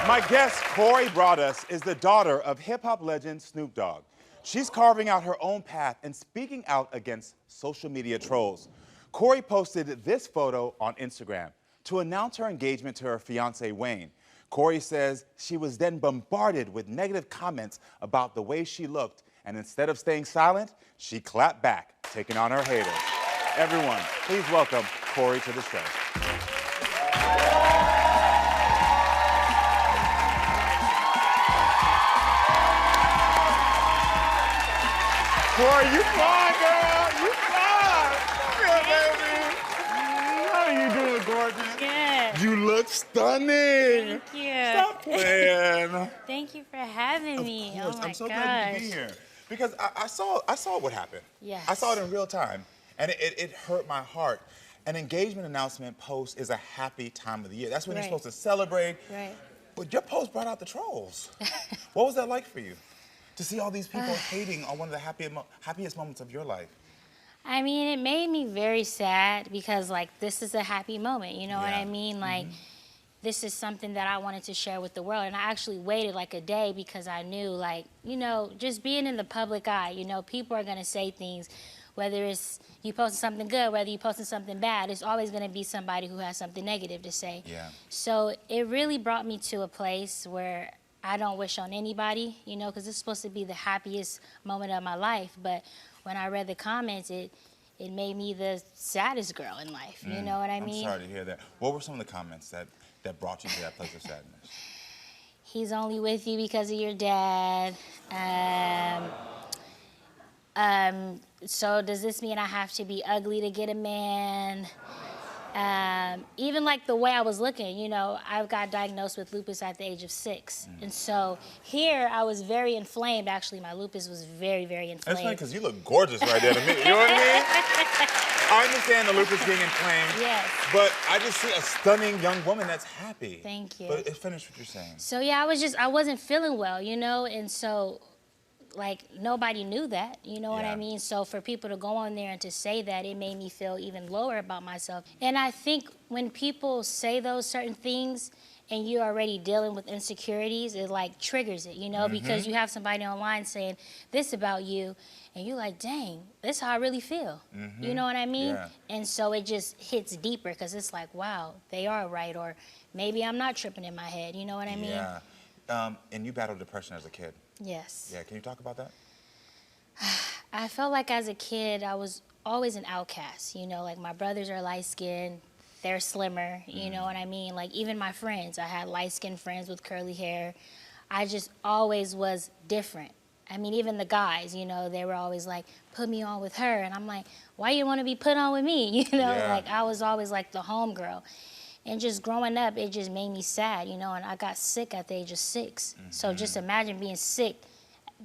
My guest, Corey brought us, is the daughter of hip-hop legend Snoop Dogg. She's carving out her own path and speaking out against social media trolls. Corey posted this photo on Instagram to announce her engagement to her fiancé, Wayne. Corey says she was then bombarded with negative comments about the way she looked, and instead of staying silent, she clapped back, taking on her haters. Everyone, please welcome Corey to the show. Corey, you fine, girl. You fine. Come here, baby. How are you doing, gorgeous? Good. You look stunning. Thank you. Stop playing. Thank you for having me. Of course. Oh my I'm so gosh. glad you to be here. Because I saw what happened. Yes. I saw it in real time, and it hurt my heart. An engagement announcement post is a happy time of the year. That's when you're supposed to celebrate. Right. But your post brought out the trolls. What was that like for you? To see all these people hating on one of the happiest moments of your life. I mean, it made me very sad because, like, this is a happy moment. You know what I mean? Like, this is something that I wanted to share with the world. And I actually waited like a day because I knew, like, you know, just being in the public eye, you know, people are going to say things, whether it's you posting something good, whether you posting something bad, it's always going to be somebody who has something negative to say. Yeah. So it really brought me to a place where I don't wish on anybody, you know, because it's supposed to be the happiest moment of my life. But when I read the comments, it made me the saddest girl in life. You know what I mean? I'm sorry to hear that. What were some of the comments that brought you to that place of sadness? He's only with you because of your dad. So does this mean I have to be ugly to get a man? Even like the way I was looking, you know, I got diagnosed with lupus at the age of 6. And so here I was very inflamed. Actually, my lupus was very, very inflamed. That's funny because you look gorgeous right there to me. You know what I mean? I understand the lupus being inflamed. Yes. But I just see a stunning young woman that's happy. Thank you. But finish what you're saying. So yeah, I wasn't feeling well, you know, and so like nobody knew that, you know what I mean? So for people to go on there and to say that, it made me feel even lower about myself. And I think when people say those certain things and you're already dealing with insecurities, it like triggers it, you know, because you have somebody online saying this about you and you're like, dang, this is how I really feel. You know what I mean? Yeah. And so it just hits deeper because it's like, wow, they are right, or maybe I'm not tripping in my head, you know what I mean? Yeah. And you battled depression as a kid. Yes. Yeah, can you talk about that? I felt like as a kid, I was always an outcast, you know, like my brothers are light-skinned, they're slimmer, you know what I mean? Like even my friends, I had light-skinned friends with curly hair. I just always was different. I mean, even the guys, you know, they were always like, put me on with her. And I'm like, why you want to be put on with me? You know, like I was always like the homegirl. And just growing up, it just made me sad, you know, and I got sick at the age of 6. So just imagine being sick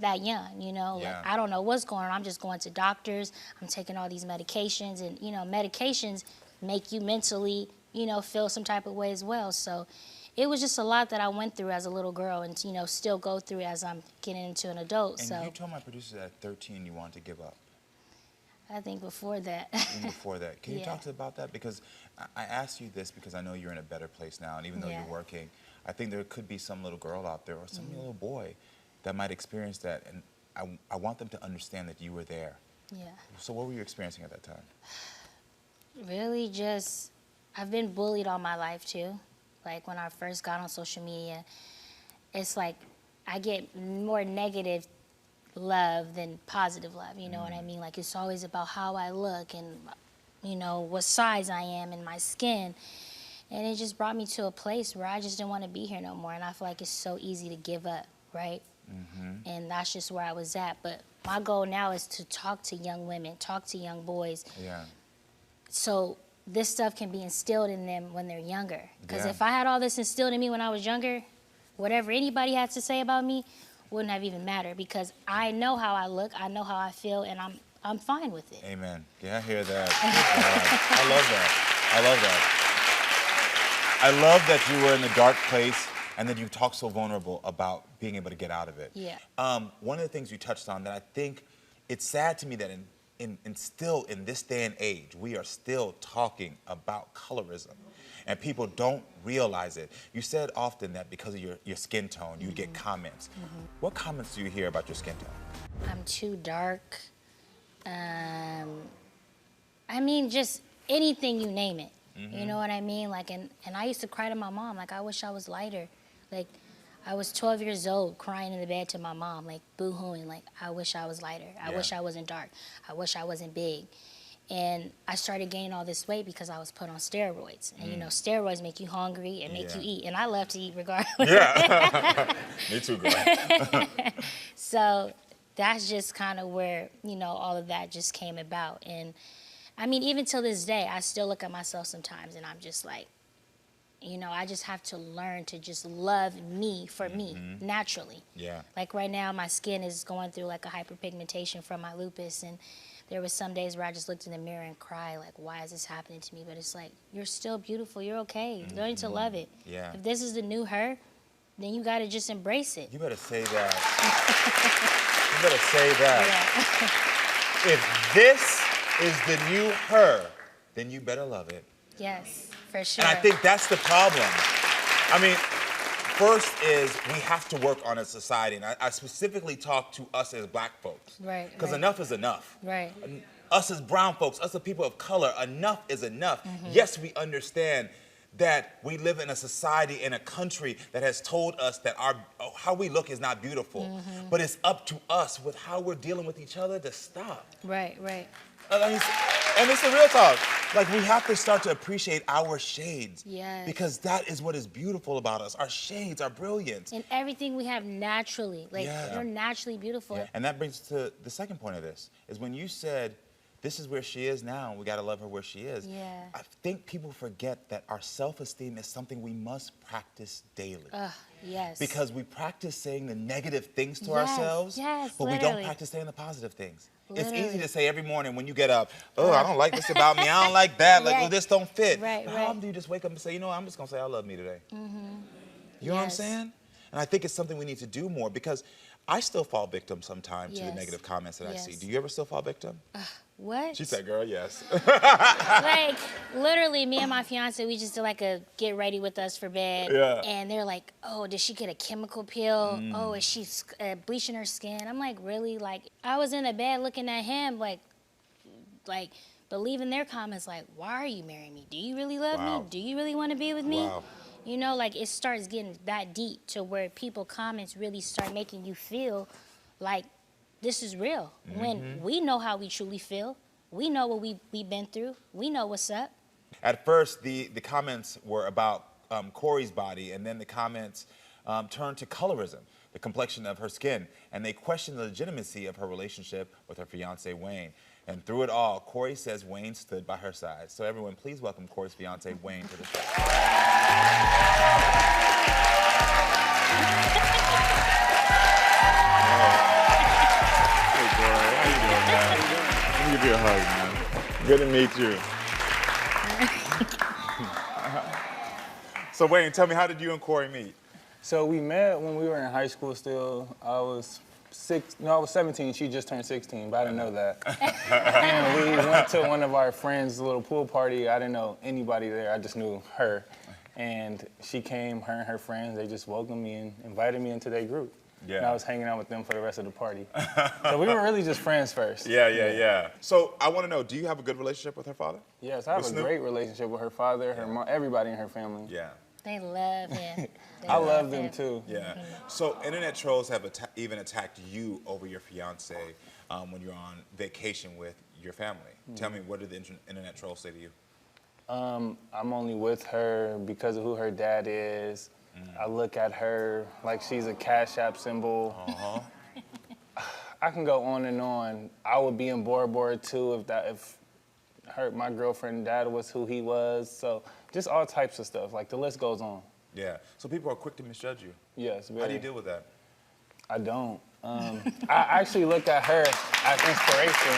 that young, you know, like I don't know what's going on. I'm just going to doctors. I'm taking all these medications, and, you know, medications make you mentally, you know, feel some type of way as well. So it was just a lot that I went through as a little girl and, you know, still go through as I'm getting into an adult. And you told my producer that at 13 you wanted to give up. I think before that. Even before that. Can you talk to us about that? Because I asked you this because I know you're in a better place now, and even though you're working, I think there could be some little girl out there or some little boy that might experience that, and I want them to understand that you were there. Yeah. So what were you experiencing at that time? Really just, I've been bullied all my life too. Like when I first got on social media, it's like I get more negative love than positive love, you know what I mean? Like it's always about how I look and, you know, what size I am and my skin. And it just brought me to a place where I just didn't want to be here no more. And I feel like it's so easy to give up, right? And that's just where I was at. But my goal now is to talk to young women, talk to young boys. Yeah. So this stuff can be instilled in them when they're younger. Because if I had all this instilled in me when I was younger, whatever anybody had to say about me wouldn't have even mattered, because I know how I look, I know how I feel, and I'm fine with it. Amen. Yeah, I hear that. I love that. I love that. I love that you were in a dark place and that you talked so vulnerable about being able to get out of it. Yeah. One of the things you touched on that I think it's sad to me that still in this day and age, we are still talking about colorism. and people don't realize it. You said often that because of your skin tone, you get comments. What comments do you hear about your skin tone? I'm too dark. I mean, just anything you name it. You know what I mean? Like, and I used to cry to my mom, like, I wish I was lighter. Like, I was 12 years old crying in the bed to my mom, like, boo-hooing, like, I wish I was lighter. I wish I wasn't dark. I wish I wasn't big. And I started gaining all this weight because I was put on steroids. And, you know, steroids make you hungry and make you eat. And I love to eat regardless. Yeah. Me too, girl. So that's just kind of where, you know, all of that just came about. And I mean, even till this day, I still look at myself sometimes and I'm just like, you know, I just have to learn to just love me for me, naturally. Yeah. Like right now, my skin is going through like a hyperpigmentation from my lupus, and there was some days where I just looked in the mirror and cried, like, why is this happening to me? But it's like, you're still beautiful, you're okay. Learn to love it. Yeah. If this is the new her, then you gotta just embrace it. You better say that. You better say that. Yeah. If this is the new her, then you better love it. Yes, for sure. And I think that's the problem. I mean, first is we have to work on a society. And I specifically talk to us as black folks. Right. Because enough is enough. Right. Us as brown folks, us as people of color, enough is enough. Yes, we understand that we live in a society, in a country that has told us that how we look is not beautiful. But it's up to us with how we're dealing with each other to stop. Right, right. And it's the real talk. Like, we have to start to appreciate our shades. Yes. Because that is what is beautiful about us. Our shades, our brilliance. And everything we have naturally. Like, you're naturally beautiful. Yeah. And that brings us to the second point of this, is when you said, this is where she is now, and we gotta love her where she is. Yeah. I think people forget that our self-esteem is something we must practice daily. Yes. Because we practice saying the negative things to ourselves, but we don't practice saying the positive things. It's easy to say every morning when you get up, oh, I don't like this about me, I don't like that, like, oh, this don't fit. Right, but how often do you just wake up and say, you know what, I'm just gonna say I love me today? You know what I'm saying? And I think it's something we need to do more, because I still fall victim sometimes to the negative comments that I see. Do you ever still fall victim? What? She said, girl, yes. Like, literally, me and my fiance, we just did like a get ready with us for bed. Yeah. And they're like, oh, did she get a chemical peel? Oh, is she bleaching her skin? I'm like, really? Like, I was in the bed looking at him, like believing their comments, like, why are you marrying me? Do you really love me? Do you really want to be with me? You know, like, it starts getting that deep to where people comments really start making you feel like this is real. When we know how we truly feel, we know what we've been through, we know what's up. At first, the comments were about Corey's body, and then the comments turned to colorism, the complexion of her skin, and they questioned the legitimacy of her relationship with her fiance, Wayne. And through it all, Corey says Wayne stood by her side. So everyone, please welcome Corey's fiance, Wayne, to the show. Hey, Corey, how you doing, man? Let me give you a hug, man. Good to meet you. So Wayne, tell me, how did you and Corey meet? So we met when we were in high school still. I was 17, she just turned 16, but I didn't know that. And we went to one of our friends' little pool party. I didn't know anybody there, I just knew her. And she came, her and her friends, they just welcomed me and invited me into their group. Yeah. And I was hanging out with them for the rest of the party. So we were really just friends first. Yeah. So I want to know, do you have a good relationship with her father? Yes, I have a great relationship with her father, her mom, everybody in her family. Yeah. They love him. I love them too. Yeah. So internet trolls have even attacked you over your fiance when you're on vacation with your family. Tell me, what did the internet trolls say to you? I'm only with her because of who her dad is. I look at her like she's a Cash App symbol. I can go on and on. I would be in Bora Bora too if my girlfriend dad was who he was. So just all types of stuff. Like, the list goes on. Yeah. So people are quick to misjudge you. Yes, very. How do you deal with that? I don't. I actually look at her as inspiration.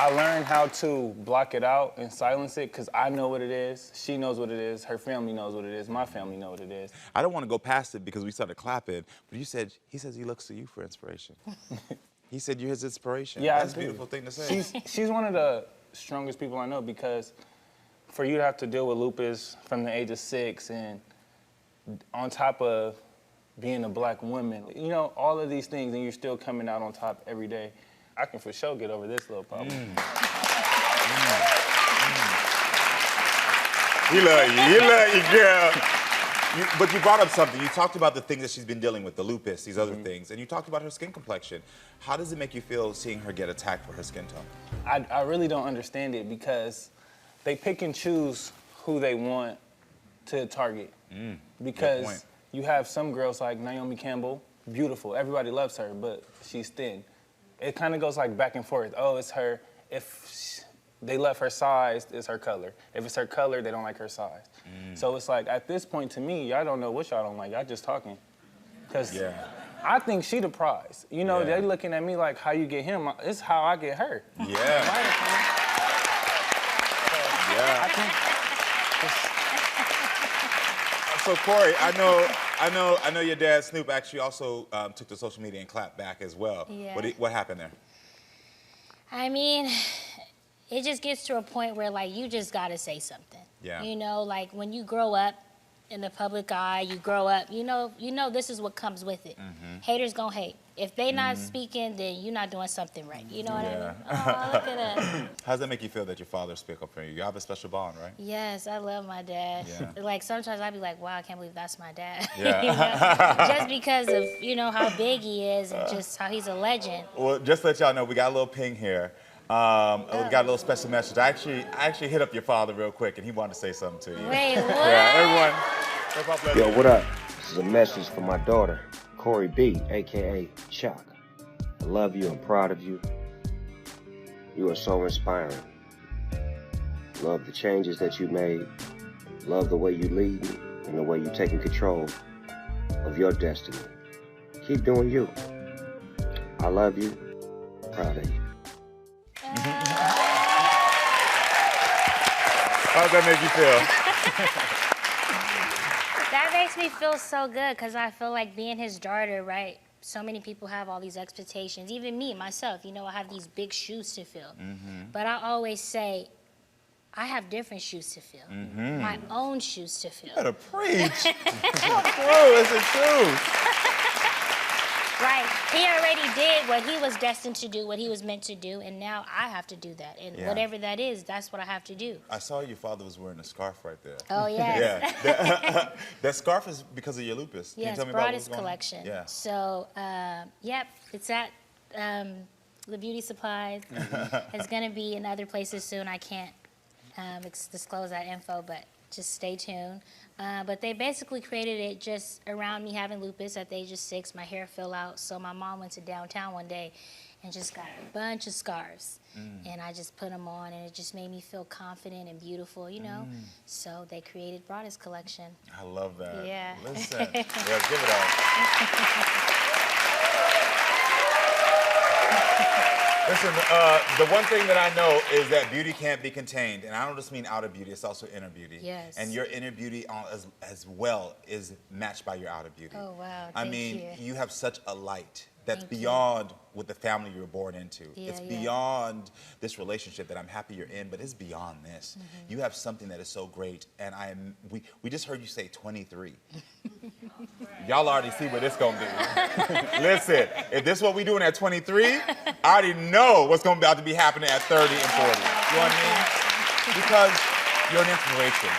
I learned how to block it out and silence it, because I know what it is. She knows what it is. Her family knows what it is. My family knows what it is. I don't want to go past it because we started clapping, but he says he looks to you for inspiration. He said you're his inspiration. Yeah, That's a beautiful thing to say. She's one of the strongest people I know, because for you to have to deal with lupus from the age of 6 and on top of being a black woman, you know, all of these things, and you're still coming out on top every day, I can for sure get over this little problem. He love you, girl. But you brought up something. You talked about the things that she's been dealing with, the lupus, these other things, and you talked about her skin complexion. How does it make you feel seeing her get attacked for her skin tone? I really don't understand it because they pick and choose who they want to target. Because you have some girls like Naomi Campbell, beautiful, everybody loves her, but she's thin. It kind of goes like back and forth. Oh, it's her, they love her size, it's her color. If it's her color, they don't like her size. So it's like, at this point to me, y'all don't know what y'all don't like, y'all just talking. Because I think she the prize. You know, they looking at me like, how you get him, it's how I get her. So Corey, I know your dad Snoop actually also took to social media and clapped back as well. What happened there? I mean, it just gets to a point where like you just gotta say something. You know, like when you grow up in the public eye, you grow up, you know this is what comes with it. Haters gonna hate. If they not speaking, then you're not doing something right. You know what I mean? Oh, look at us. How does that make you feel that your father speak up for you? You have a special bond, right? Yes, I love my dad. Like sometimes I'd be like, wow, I can't believe that's my dad. You Yeah. know? Just because of, you know, how big he is and just how he's a legend. Well, just to let y'all know, we got a little ping here. We got a little special message. I actually hit up your father real quick, and he wanted to say something to you. Wait, what? Yeah, everyone. Yo, what up? This is a message from my daughter, Corey B, a.k.a. Chuck. I love you. I'm proud of you. You are so inspiring. Love the changes that you made. Love the way you lead and the way you're taking control of your destiny. Keep doing you. I love you. Proud of you. How does that make you feel? That makes me feel so good because I feel like being his daughter, right? So many people have all these expectations, even me, myself, you know, I have these big shoes to fill. But I always say, I have different shoes to fill, my own shoes to fill. You better preach. Come through, it's the truth. Right, he already did what he was destined to do, what he was meant to do, and now I have to do that. And whatever that is, that's what I have to do. I saw your father was wearing a scarf right there. Oh, yes. Yeah. That scarf is because of your lupus. Can you Yes, tell me brought about his what's going on? collection. Yeah. So, yep, it's at the beauty supplies. It's gonna be in other places soon. I can't disclose that info, but just stay tuned. But they basically created it just around me having lupus at the age of 6. My hair fell out, so my mom went to downtown one day and just got a bunch of scarves. And I just put them on, and it just made me feel confident and beautiful, you know? So they brought his collection. I love that. Yeah. Listen, yeah, give it up. Listen, the one thing that I know is that beauty can't be contained, and I don't just mean outer beauty, it's also inner beauty. Yes. And your inner beauty as well is matched by your outer beauty. Oh, wow, I thank mean, you. have such a light that's Thank you. beyond what the family you were born into. Yeah, It's yeah. beyond this relationship that I'm happy you're in, but it's beyond this. You have something that is so great, and we just heard you say 23. Y'all already see what this gonna be. Listen, if this is what we doing at 23, I already know what's gonna be about to be happening at 30 and 40. You know what I mean? Because you're an inspiration.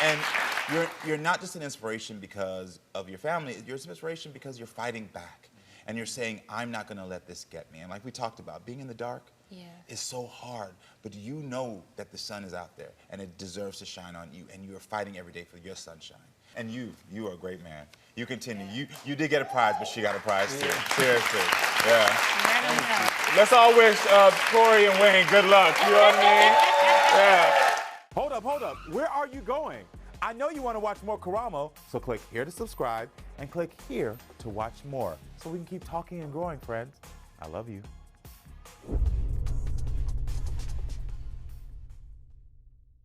And you're not just an inspiration because of your family, you're an inspiration because you're fighting back. And you're saying, I'm not gonna let this get me. And like we talked about, being in the dark is so hard, but you know that the sun is out there and it deserves to shine on you, and you are fighting every day for your sunshine. And you are a great man. You continue. You did get a prize, but she got a prize too. Seriously. Yeah. Let's all wish Corey and Wayne good luck. You know what I mean? Yeah. Hold up. Where are you going? I know you want to watch more Karamo, so click here to subscribe and click here to watch more so we can keep talking and growing, friends. I love you.